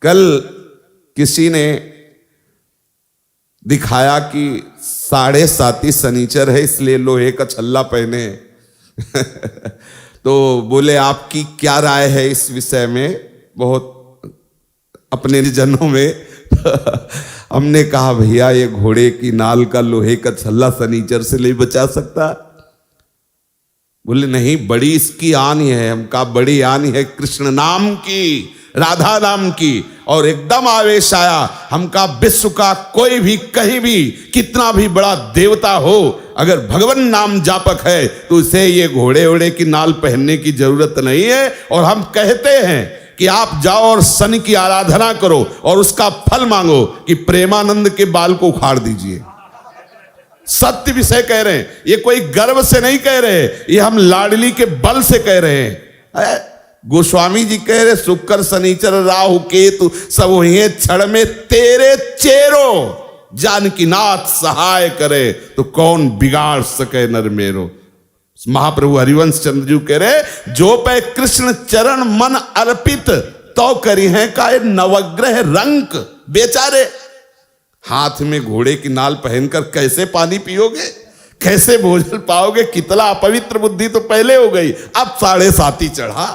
कल किसी ने दिखाया कि 7.5 शनिचर है इसलिए लोहे का छल्ला पहने तो बोले आपकी क्या राय है इस विषय में, बहुत अपने जनों में हमने कहा भैया ये घोड़े की नाल का लोहे का छल्ला शनिचर से नहीं बचा सकता। बोले नहीं, बड़ी इसकी आनी है। हम कहा बड़ी आनी है कृष्ण नाम की, राधा नाम की। और एकदम आवेश आया। हम कहा विश्व का कोई भी कहीं भी कितना भी बड़ा देवता हो, अगर भगवान नाम जापक है तो उसे ये घोड़े ओड़े की नाल पहनने की जरूरत नहीं है। और हम कहते हैं कि आप जाओ और शनि की आराधना करो और उसका फल मांगो कि प्रेमानंद के बाल को उखाड़ दीजिए। सत्य विषय कह रहे हैं, ये कोई गर्व से नहीं कह रहे, ये हम लाडली के बल से कह रहे हैं। गोस्वामी जी कह रहे शुक्र शनिचर राहु केतु सब हुए क्षण में तेरे चेरो, जानकी नाथ सहाय करे तो कौन बिगाड़ सके नर मेरो। महाप्रभु हरिवंश चंद्र जी कह रहे जो पे कृष्ण चरण मन अर्पित तो करी है का नवग्रह रंक। बेचारे हाथ में घोड़े की नाल पहनकर कैसे पानी पियोगे, कैसे भोजन पाओगे, कितना अपवित्र बुद्धि तो पहले हो गई। अब 7.5 चढ़ा,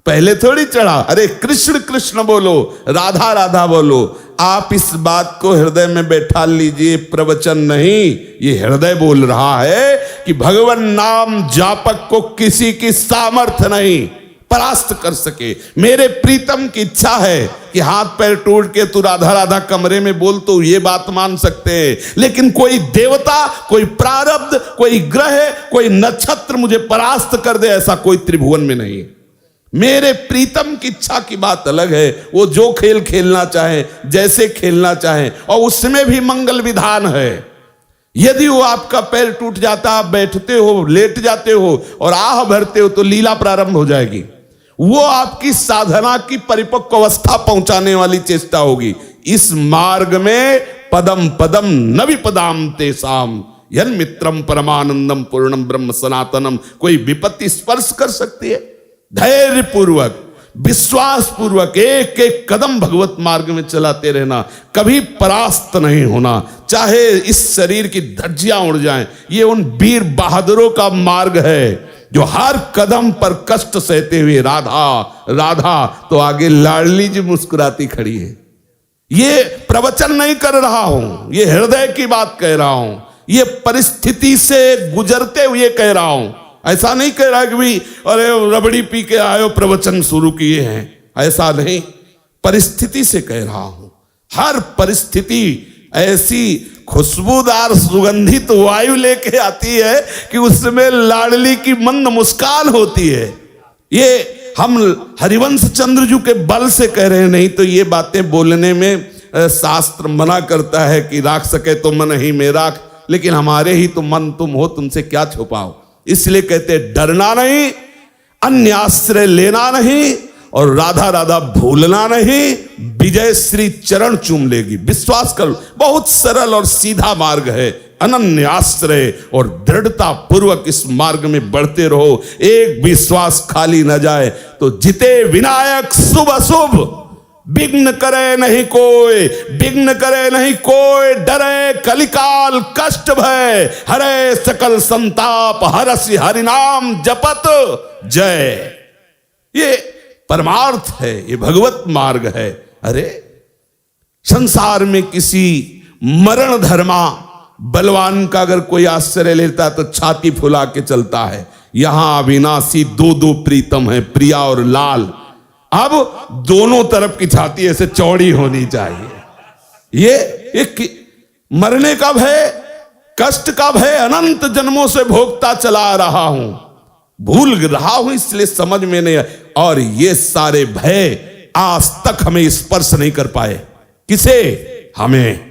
पहले थोड़ी चढ़ा। अरे कृष्ण कृष्ण बोलो, राधा राधा बोलो। आप इस बात को हृदय में बैठा लीजिए, प्रवचन नहीं, ये हृदय बोल रहा है कि भगवान नाम जापक को किसी की सामर्थ्य नहीं परास्त कर सके। मेरे प्रीतम की इच्छा है कि हाथ पैर टूट के तू राधा राधा कमरे में बोल तो ये बात मान सकते हैं, लेकिन कोई देवता, कोई प्रारब्ध, कोई ग्रह, कोई नक्षत्र मुझे परास्त कर दे ऐसा कोई त्रिभुवन में नहीं है। मेरे प्रीतम की इच्छा की बात अलग है, वो जो खेल खेलना चाहे, जैसे खेलना चाहे, और उसमें भी मंगल विधान है। यदि वो आपका पैर टूट जाता, आप बैठते हो, लेट जाते हो और आह भरते हो तो लीला प्रारंभ हो जाएगी। वो आपकी साधना की परिपक्व अवस्था पहुंचाने वाली चेष्टा होगी। इस मार्ग में पदम पदम न विपदाम तेसाम यन मित्रम परमानंदम पूर्णम ब्रह्म सनातनम। कोई विपत्ति स्पर्श कर सकती है? धैर्य पूर्वक, विश्वास पूर्वक एक एक कदम भगवत मार्ग में चलाते रहना, कभी परास्त नहीं होना। चाहे इस शरीर की धज्जियां उड़ जाएं, ये उन वीर बहादुरों का मार्ग है जो हर कदम पर कष्ट सहते हुए राधा राधा, तो आगे लाडली जी मुस्कुराती खड़ी है। ये प्रवचन नहीं कर रहा हूं, ये हृदय की बात कह रहा हूं, ये परिस्थिति से गुजरते हुए कह रहा हूं। ऐसा नहीं कह रहा कि भी अरे रबड़ी पी के आयो प्रवचन शुरू किए हैं, ऐसा नहीं, परिस्थिति से कह रहा हूं। हर परिस्थिति ऐसी खुशबूदार सुगंधित वायु लेके आती है कि उसमें लाडली की मंद मुस्कान होती है। ये हम हरिवंश चंद्र जी के बल से कह रहे हैं, नहीं तो ये बातें बोलने में शास्त्र मना करता है कि राख सके तो मन ही में राख, लेकिन हमारे ही तो मन तुम हो, तुमसे क्या छुपाओ। इसलिए कहते डरना नहीं, अन्य आश्रय लेना नहीं और राधा राधा भूलना नहीं। विजय श्री चरण चूम लेगी, विश्वास कर। बहुत सरल और सीधा मार्ग है, अनन्य आश्रय और दृढ़ता पूर्वक इस मार्ग में बढ़ते रहो। एक विश्वास खाली न जाए तो जिते विनायक शुभ अशुभ, विघ्न करे नहीं कोई, विघ्न करे नहीं कोई, डरे कलिकाल कष्ट भय, हरे सकल संताप, हरसि हरिनाम जपत जय। ये परमार्थ है, ये भगवत मार्ग है। अरे संसार में किसी मरण धर्मा बलवान का अगर कोई आश्रय लेता तो छाती फुला के चलता है। यहां अविनाशी दो प्रीतम है, प्रिया और लाल। अब दोनों तरफ की छाती ऐसे चौड़ी होनी चाहिए। ये एक मरने का भय, कष्ट का भय अनंत जन्मों से भोगता चला रहा हूं, भूल रहा हूं, इसलिए समझ में नहीं। और ये सारे भय आज तक हमें स्पर्श नहीं कर पाए। किसे? हमें।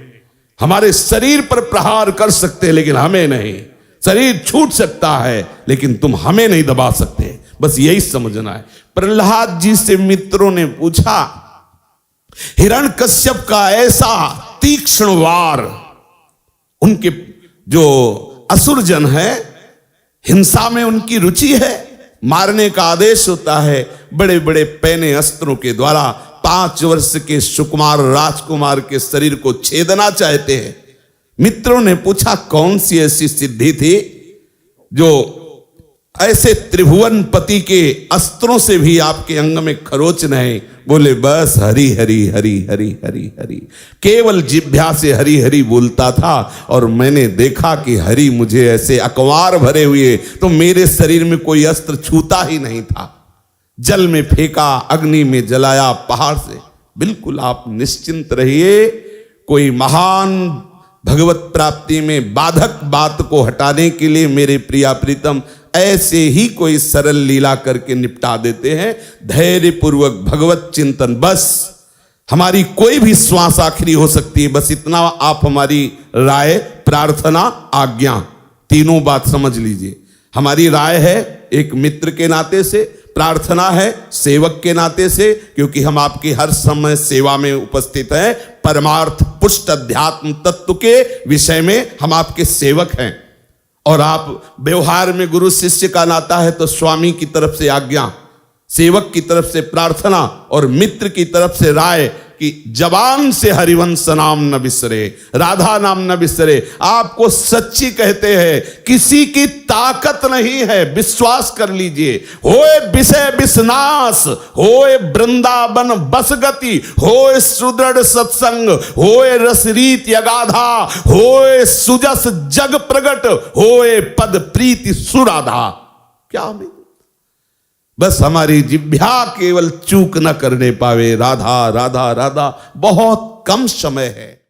हमारे शरीर पर प्रहार कर सकते हैं लेकिन हमें नहीं। शरीर छूट सकता है लेकिन तुम हमें नहीं दबा सकते, बस यही समझना है। प्रहलाद जी से मित्रों ने पूछा, हिरण्यकश्यप का ऐसा तीक्ष्ण वार, उनके जो असुरजन है, हिंसा में उनकी रुचि है, मारने का आदेश होता है, बड़े बड़े पैने अस्त्रों के द्वारा 5 वर्ष के सुकुमार राजकुमार के शरीर को छेदना चाहते हैं। मित्रों ने पूछा कौन सी ऐसी सिद्धि थी जो ऐसे त्रिभुवन पति के अस्त्रों से भी आपके अंग में खरोच नहीं। बोले बस हरि हरि हरि हरि हरि हरि, केवल जिह्वा से हरि हरि बोलता था और मैंने देखा कि हरि मुझे ऐसे अकवार भरे हुए, तो मेरे शरीर में कोई अस्त्र छूता ही नहीं था। जल में फेंका, अग्नि में जलाया, पहाड़ से। बिल्कुल आप निश्चिंत रहिए, कोई महान भगवत प्राप्ति में बाधक बात को हटाने के लिए मेरे प्रिया प्रीतम ऐसे ही कोई सरल लीला करके निपटा देते हैं। धैर्य पूर्वक भगवत चिंतन, बस हमारी कोई भी श्वास आखिरी हो सकती है, बस इतना आप हमारी राय, प्रार्थना, आज्ञा, तीनों बात समझ लीजिए। हमारी राय है एक मित्र के नाते से, प्रार्थना है सेवक के नाते से, क्योंकि हम आपकी हर समय सेवा में उपस्थित हैं। परमार्थ पुष्ट अध्यात्म तत्व के विषय में हम आपके सेवक हैं। और आप व्यवहार में गुरु शिष्य का नाता है तो स्वामी की तरफ से आज्ञा, सेवक की तरफ से प्रार्थना और मित्र की तरफ से राय कि जबान से हरिवंश नाम न बिसरे, राधा नाम न बिसरे। आपको सच्ची कहते हैं, किसी की ताकत नहीं है, विश्वास कर लीजिए। होए विषय विषनाश, होए वृंदावन बस गति, होए सुदृढ़ सत्संग, होए रसरीत यगाधा, होए सुजस जग प्रगट, होए पद प्रीति सुराधा। क्या हमें बस हमारी जिह्वा केवल चूक न करने पावे। राधा राधा राधा, बहुत कम समय है।